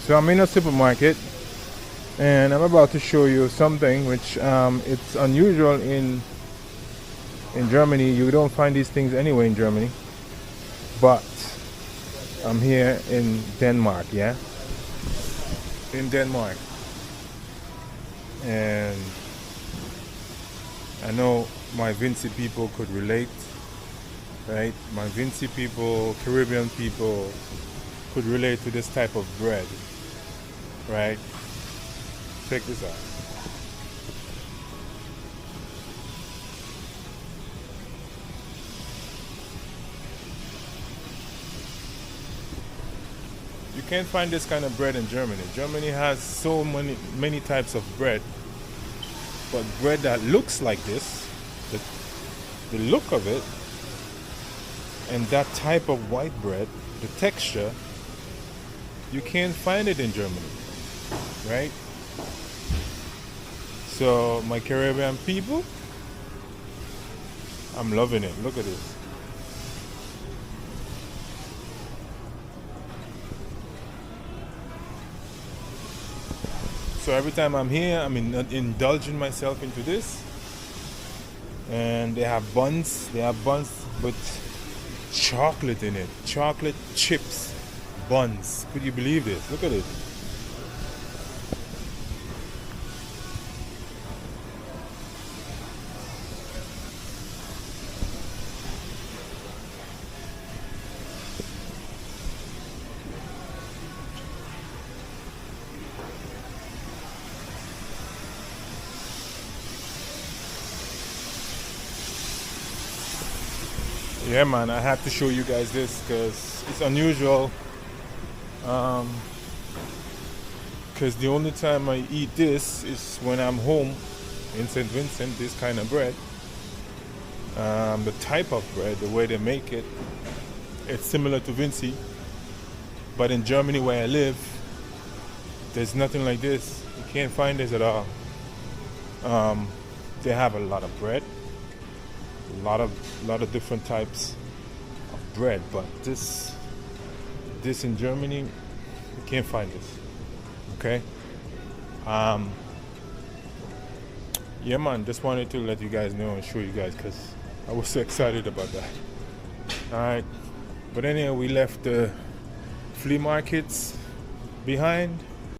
So I'm in a supermarket and I'm about to show you something which it's unusual in Germany. You don't find these things anywhere in Germany, but I'm here in Denmark, yeah, in Denmark, and I know my Vinci people could relate, right? My Vinci people, Caribbean people could relate to this type of bread, right? Check this out. You can't find this kind of bread in Germany. Germany has so many types of bread, but bread that looks like this, the look of it, and that type of white bread, the texture, you can't find it in Germany, right? So my Caribbean people, I'm loving it. Look at this. So every time I'm here, I'm indulging myself into this. And they have buns. They have buns with chocolate in it. Chocolate chips buns. Could you believe this? Look at it. Yeah, man, I have to show you guys this because it's unusual. Because the only time I eat this is when I'm home in St. Vincent, this kind of bread. The type of bread, the way they make it, it's similar to Vinci. But in Germany where I live, there's nothing like this. You can't find this at all. They have a lot of bread. A lot of different types of bread, but this in Germany you can't find this. Okay. Yeah, man, just wanted to let you guys know and show you guys because I was so excited about that. All right, but anyway, we left the flea markets behind